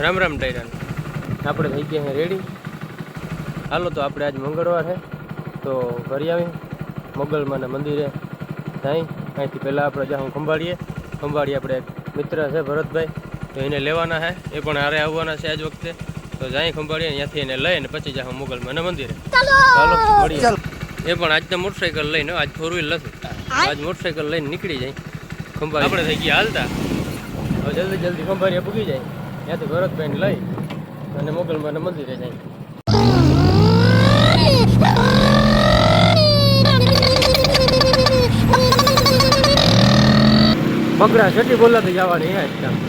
રામ રામ ડાયરાન આપણે થઈ ગયા રેડી. હાલો તો આપણે આજ મંગળવાર છે તો ઘરે આવી મોગલમાના મંદિરે ત્યાં અહીંથી પહેલાં આપણે જાઉં ખંભાળીએ આપણે એક મિત્ર છે ભરતભાઈ, તો એને લેવાના છે, એ પણ હારે આવવાના છે આજ વખતે. તો જાય ખંભાળીએ ત્યાંથી એને લઈને પછી જાઉં મોગલમાના મંદિરે. ચાલો મળીએ. એ પણ આજ તો મોટરસાઇકલ લઈને, આજ ફોર વ્હીલ નથી, આજ મોટરસાઇકલ લઈને નીકળી જાય ખંભાળી. આપણે થઈ ગયા હાલતા, હવે જલ્દી જલ્દી ખંભાળીએ પૂગી જાય, ત્યાંથી ભરતભાઈને લઈ અને મોગલમાના મંદિરે જાય. બગડા છઠ્ઠી બોલાતી જવાની અહીંયા જ.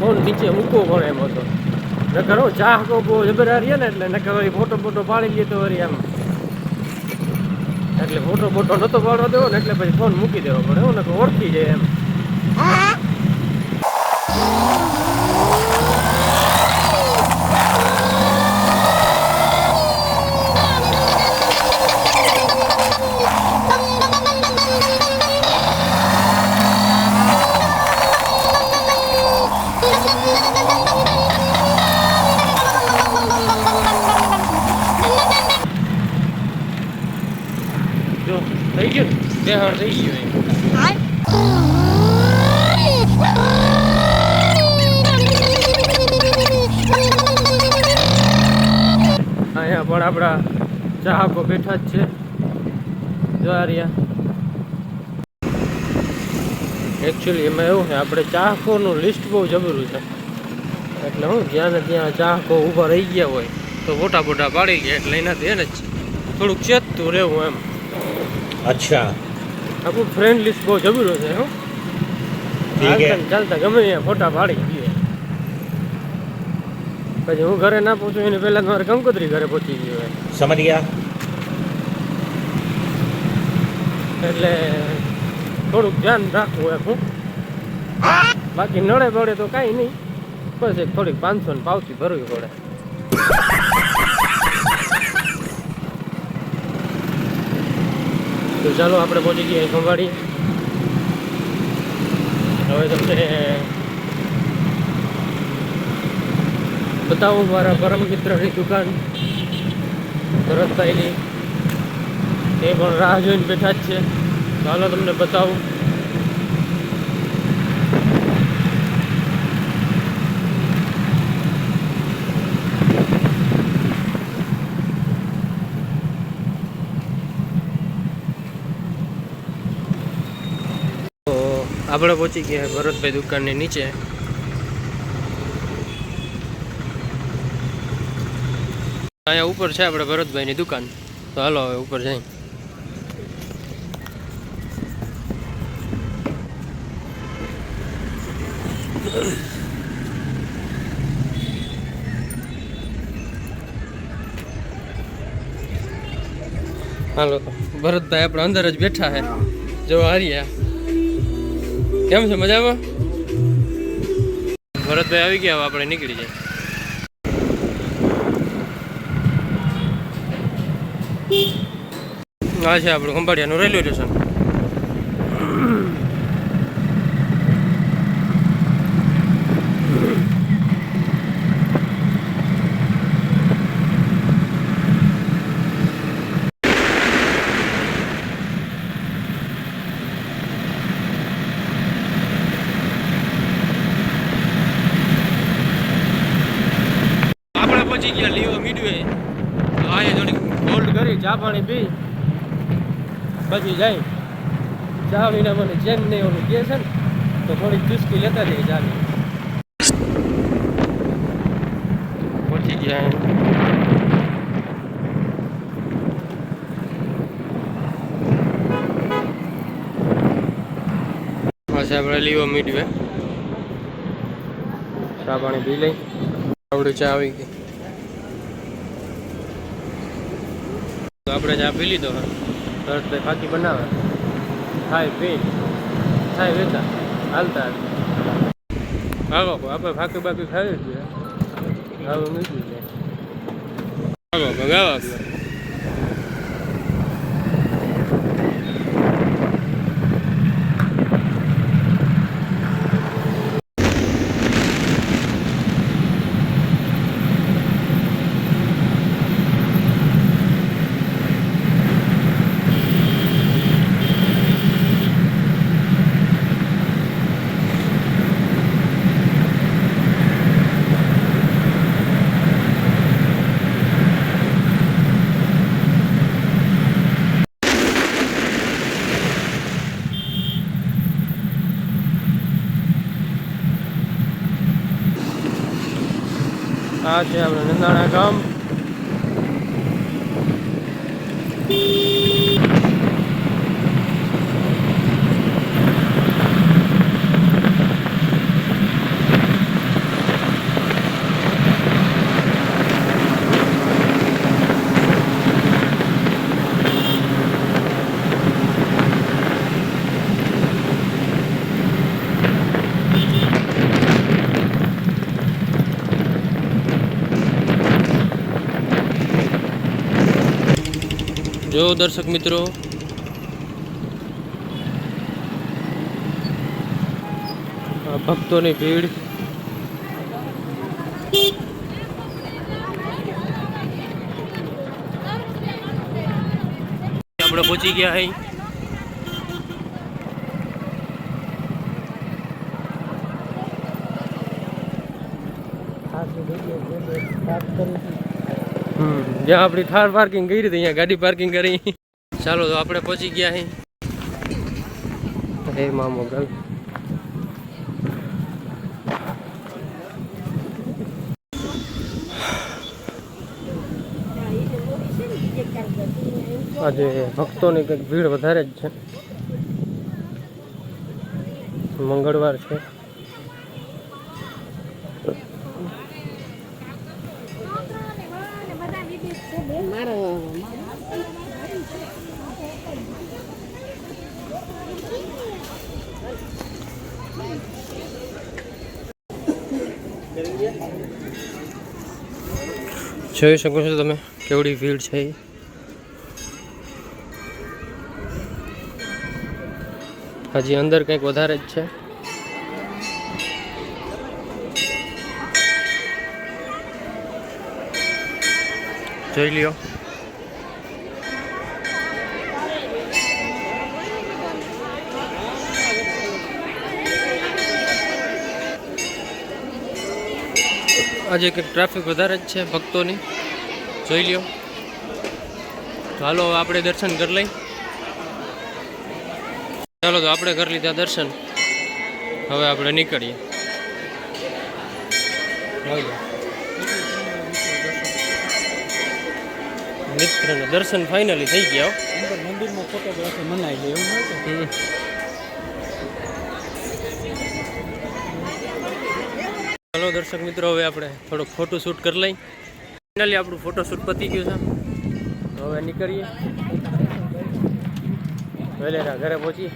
ફોન નીચે મૂકવો પડે એમ હતો, નકર ચાહકો બહુ જબરા રહીએ ને એટલે નકર વળી ફોટો પાડી લઈએ તો વળી આમ, એટલે ફોટો નહોતો પાડવા દેવો ને એટલે પછી ફોન મૂકી દેવો પડે, એવું નકર ઓળખી જાય એમ. થઈ ગયું બેહાડ થઈ ગયું અહીંયા પણ આપણા ચાહકો બેઠા જ છે. દ્વારિયા એકચ્યુઅલી એમાં એવું છે, આપણે ચાહકોનું લિસ્ટ બહુ જબરું છે, એટલે હું જ્યાં ને ત્યાં ચાહકો ઊભા રહી ગયા હોય તો ફોટા પાડી ગયા, એટલે એનાથી એને જ થોડુંક ચેતતું રહેવું એમ. अच्छा આપણું ફ્રેન્ડ લિસ્ટ બહુ જબરું છે હો. ચાલતા ગમે ત્યાં ફોટા પાડી દઈએ. પછી હું ઘરે ના પહોંચું એને પહેલા મારે કંકોત્રી ઘરે પહોંચી ગયો હોય. સમજ ગયા. એટલે થોડુંક ધ્યાન રાખવું એમ હું. બાકી નડે પડે તો કાંઈ નહીં, બસ એક થોડીક 500 ની પાવતી ભરવી પડે. તો ચાલો આપણે પહોંચી ગયા ખંભાળી. હવે તમને બતાવું મારા પરમ મિત્રની દુકાન ભરતભાઈની. એ પણ રાહ જોઈને બેઠા જ છે. ચાલો તમને બતાવું. તો આપણે પહોંચી ગયા ભરતભાઈ દુકાનની નીચે. અહીંયા ઉપર છે આપણે ભરતભાઈની દુકાન. તો હાલો હવે ઉપર જઈ. હાલો તો ભરતભાઈ આપણે અંદર જ બેઠા છે. જો હાર્યા કેમ છે, મજામાં? ભરતભાઈ આવી ગયા, આપણે નીકળી જાય. આ છે આપણું ખંભાળિયાનું રેલવે સ્ટેશન. આપણે પહોંચી ગયા લીવો મિડવે. તો આ થોડી હોલ્ડ કરી ચા પાણી પી પછી જાય. ચા વિના મને ચેન નહીં ઓલું કહે છે ને, તો થોડીક ચુસ્કી લેતા જઈએ ચાની. પહોંચી ગયા. પાછા આપણે લીવો મીડવે ચા પાણી પી લઈ. આવડી ચા આવી ગઈ. તો આપણે ચા પી લીધો. ભરતભાઈ ફાકી બનાવે, ખાઈ પી ખાઈ વેચા હાલતા. હાલો આપણે ફાકી બાકી ખાઈ જ હવે મૂકી જાય. હાલો ભગાવા આ છે આપણે નંદાણા ગામ. જો દર્શક મિત્રો, ભક્તોની ભીડ. આપણે પહોંચી ગયા અહીં. જ્યાં આપણી થાર પાર્કિંગ કરી હતી અહીંયા ગાડી પાર્કિંગ કરી. ચાલો તો આપણે પહોંચી ગયા અહીં. હે મામો ગલ. આજે ભક્તોની કંઈક ભીડ વધારે જ છે. મંગળવાર છે. જોઈ શકો છો તમે કેવડી ભીડ છે. હજી અંદર કંઈક વધારે જ છે. જોઈ લ્યો. આજે કંઈક ટ્રાફિક વધારે જ છે ભક્તોની. જોઈ લ્યો. ચાલો આપણે દર્શન કરી લઈ. ચાલો તો આપણે કરી લીધા દર્શન. હવે આપણે નીકળીએ. મિત્રને દર્શન ફાઇનલી થઈ ગયા. મંદિરમાં ફોટોગ્રાફી મનાઈ લે એવું હોય. ચાલો દર્શક મિત્રો, હવે આપણે થોડોક ફોટો શૂટ કરી લઈ. ફાઇનલી આપણું ફોટો શૂટ પતી ગયું છે. હવે નીકળીએ. વહેલેરા ઘરે પહોંચી.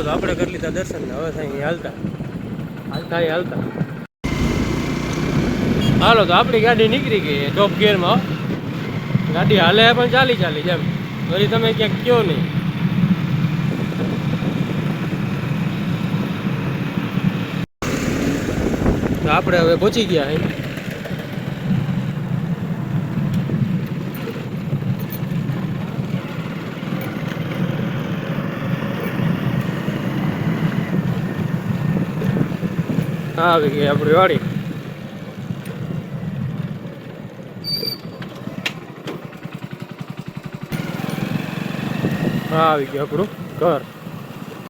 તો આપણે કરી લીધા દર્શન. હવે થાય હાલતા હાલો તો આપણી ગાડી નીકળી ગઈ ટોપ ગિયરમાં. ગાડી હાલે પણ ચાલી જેમ. વળી તમે ક્યાંક કયો નહીં. તો આપણે હવે પહોંચી ગયા હે. આવી ગઈ આપણી વાડી. આવી ગયું આપણું ઘર.